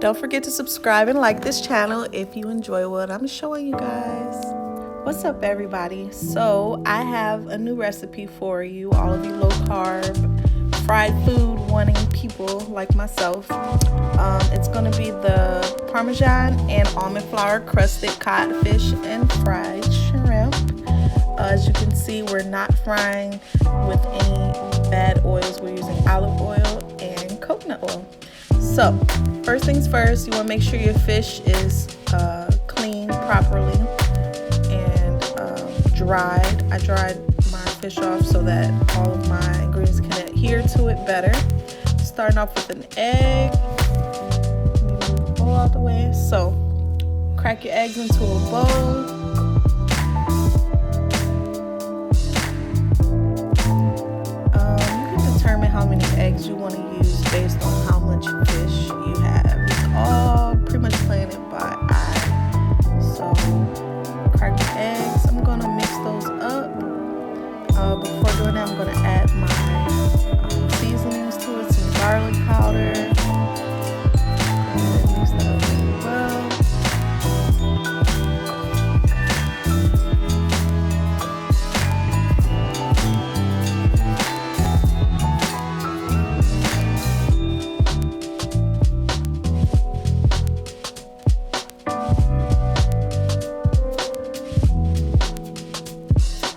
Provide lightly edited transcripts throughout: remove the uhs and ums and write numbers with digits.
Don't forget to subscribe and like this channel if you enjoy what I'm showing you guys. What's up, everybody? So I have a new recipe for you, all of you low carb, fried food wanting people like myself. It's going to be the parmesan and almond flour crusted codfish and fried shrimp. As you can see, we're not frying with any bad oils. We're using olive oil and coconut oil. So first things first, you want to make sure your fish is cleaned properly and dried. I dried my fish off so that all of my ingredients can adhere to it better. Starting off with an egg. Bowl out the way. So crack your eggs into a bowl. You can determine how many eggs you want to use based on how much fish you have. It's all pretty much playing it by eye. So crack the eggs. I'm gonna mix those up. Before doing that, I'm gonna add my seasonings to it. Some garlic powder. And mix that up really well.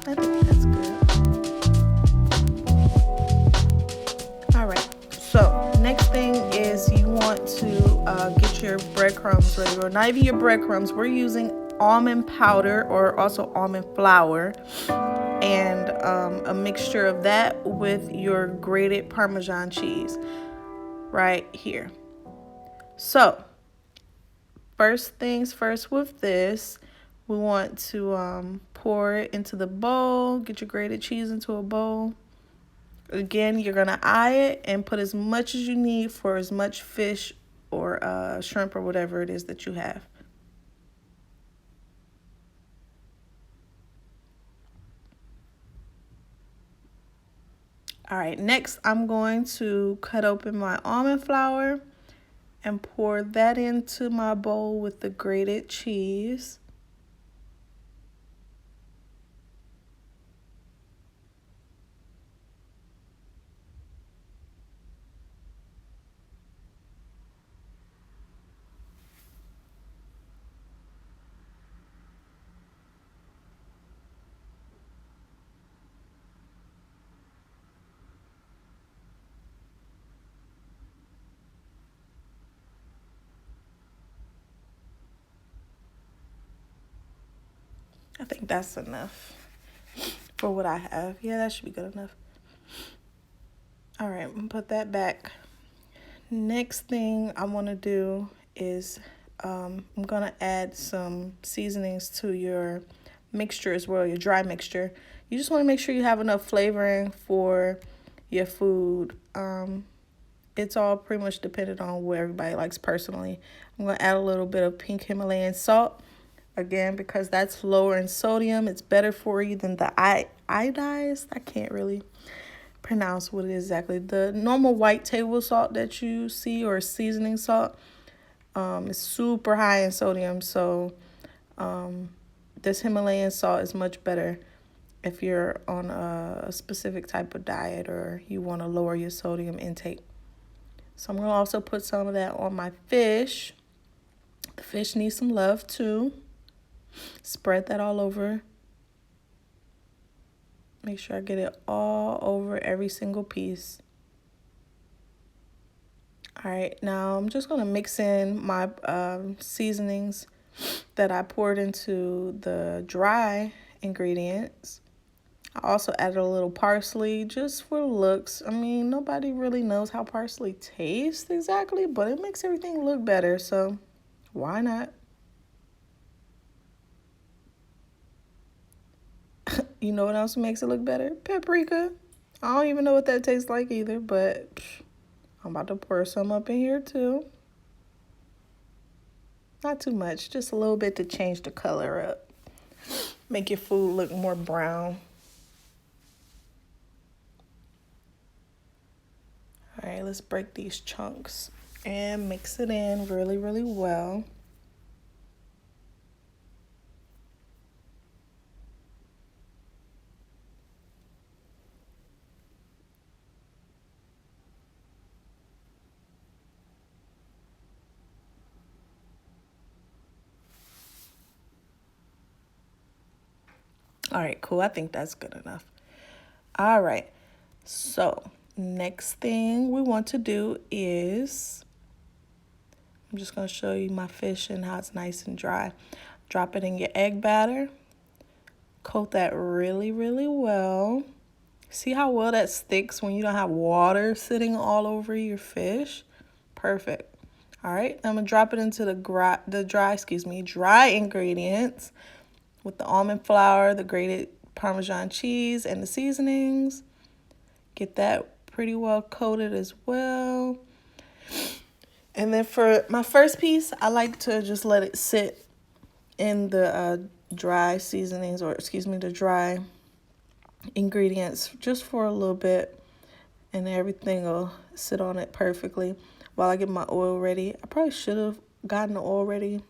I think that's good. Alright, so next thing is you want to get your breadcrumbs ready, or not even your breadcrumbs. We're using almond powder or also almond flour and a mixture of that with your grated Parmesan cheese right here. So first things first with this, we want to pour it into the bowl. Get your grated cheese into a bowl. Again, you're going to eye it and put as much as you need for as much fish or shrimp or whatever it is that you have. All right, next I'm going to cut open my almond flour and pour that into my bowl with the grated cheese. I think that's enough for what I have. Yeah, that should be good enough. All right, I'm gonna put that back. Next thing I want to do is I'm gonna add some seasonings to your mixture as well, your dry mixture. You just want to make sure you have enough flavoring for your food. It's all pretty much dependent on what everybody likes personally. I'm gonna add a little bit of pink Himalayan salt. Again, because that's lower in sodium, it's better for you than the iodized. I can't really pronounce what it is exactly. The normal white table salt that you see, or seasoning salt, is super high in sodium. So this Himalayan salt is much better if you're on a specific type of diet or you want to lower your sodium intake. So I'm going to also put some of that on my fish. The fish needs some love too. Spread that all over. Make sure I get it all over every single piece. All right, now I'm just going to mix in my seasonings that I poured into the dry ingredients. I also added a little parsley just for looks. I mean, nobody really knows how parsley tastes exactly, but it makes everything look better, so why not? You know what else makes it look better? Paprika. I don't even know what that tastes like either, but I'm about to pour some up in here too. Not too much, just a little bit to change the color up. Make your food look more brown. All right, let's break these chunks and mix it in really, really well. All right, cool. I think that's good enough. All right. So, next thing we want to do is, I'm just going to show you my fish and how it's nice and dry. Drop it in your egg batter. Coat that really, really well. See how well that sticks when you don't have water sitting all over your fish? Perfect. All right, I'm gonna drop it into the dry ingredients with the almond flour, the grated parmesan cheese, and the seasonings. Get that pretty well coated as well. And then for my first piece, I like to just let it sit in the dry seasonings, or excuse me, the dry ingredients just for a little bit, and everything will sit on it perfectly while I get my oil ready. I probably should have gotten the oil ready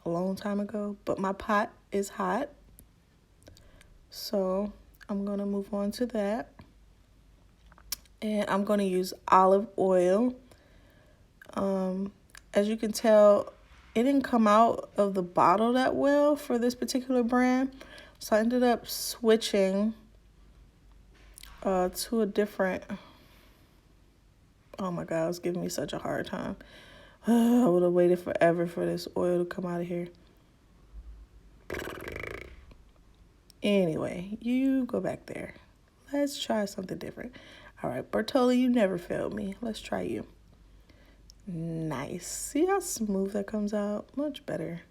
a long time ago, but my pot is hot, so I'm gonna move on to that. And I'm gonna use olive oil. As you can tell, it didn't come out of the bottle that well for this particular brand, so I ended up switching to a different. Oh my god, it's giving me such a hard time. I would have waited forever for this oil to come out of here. Anyway, you go back there. Let's try something different. All right, Bertoli, you never failed me. Let's try you. Nice. See how smooth that comes out? Much better.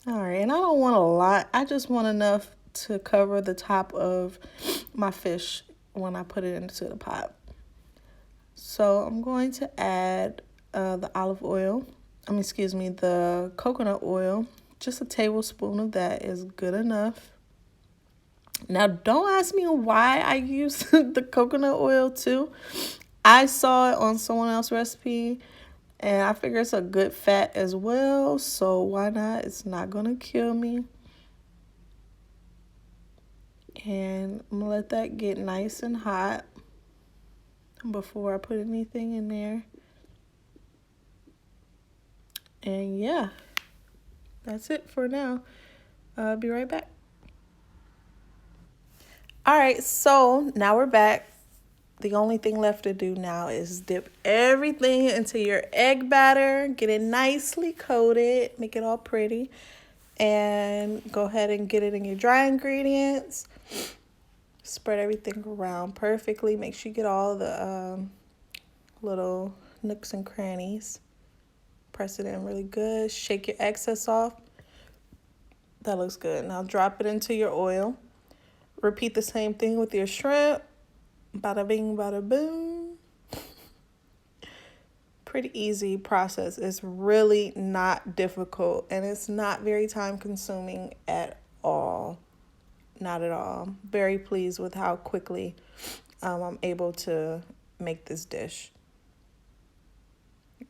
All right, and I don't want a lot. I just want enough to cover the top of my fish when I put it into the pot. So I'm going to add the olive oil. The coconut oil. Just a tablespoon of that is good enough. Now, don't ask me why I use the coconut oil too. I saw it on someone else's recipe, and I figure it's a good fat as well, so why not? It's not going to kill me. And I'm going to let that get nice and hot before I put anything in there. And yeah, that's it for now. I'll be right back. All right, so now we're back. The only thing left to do now is dip everything into your egg batter, get it nicely coated, make it all pretty, and go ahead and get it in your dry ingredients. Spread everything around perfectly. Make sure you get all the little nooks and crannies. Press it in really good. Shake your excess off. That looks good. Now drop it into your oil. Repeat the same thing with your shrimp. Bada bing, bada boom. Pretty easy process. It's really not difficult, and it's not very time consuming at all. Not at all. Very pleased with how quickly I'm able to make this dish.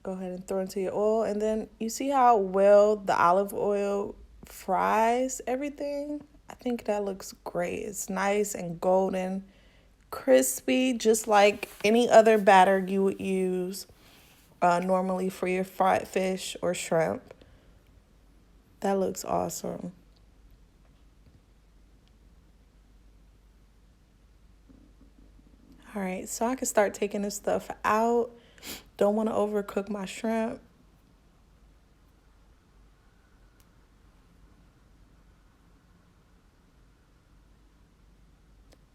Go ahead and throw into your oil, and then you see how well the olive oil fries everything? I think that looks great. It's nice and golden, crispy, just like any other batter you would use normally for your fried fish or shrimp. That looks awesome. All right, so I can start taking this stuff out. Don't want to overcook my shrimp.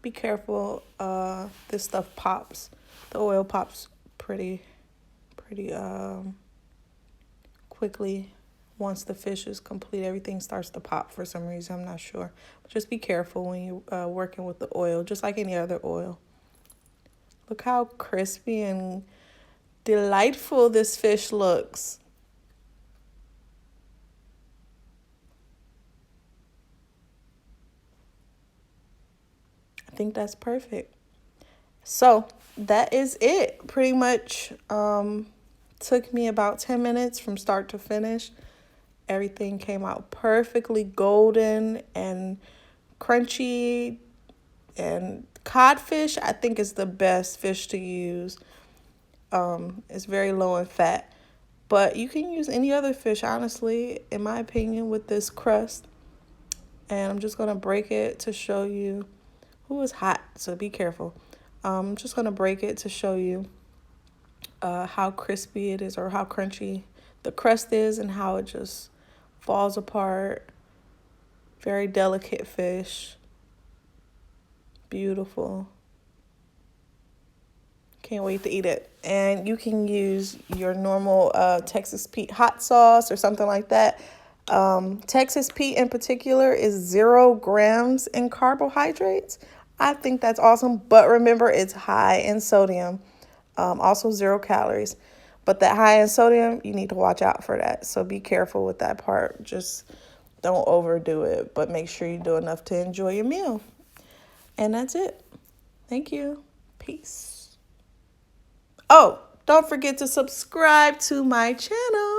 Be careful, this stuff pops. The oil pops pretty quickly. Once the fish is complete, everything starts to pop for some reason. I'm not sure. But just be careful when you're working with the oil, just like any other oil. Look how crispy and delightful this fish looks. I think that's perfect. So that is it. Pretty much Took me about 10 minutes from start to finish. Everything came out perfectly golden and crunchy. And codfish, I think, is the best fish to use. It's very low in fat. But you can use any other fish, honestly, in my opinion, with this crust. And I'm just going to break it to show you. Ooh, it's hot, so be careful. I'm just going to break it to show you how crispy it is, or how crunchy the crust is, and how it just falls apart. Very delicate fish. Beautiful. Can't wait to eat it. And you can use your normal Texas Pete hot sauce or something like that. Texas Pete in particular is 0 grams in carbohydrates. I think that's awesome. But remember, it's high in sodium. Also 0 calories. But that high in sodium, you need to watch out for that. So be careful with that part. Just don't overdo it. But make sure you do enough to enjoy your meal. And that's it. Thank you. Peace. Oh, don't forget to subscribe to my channel.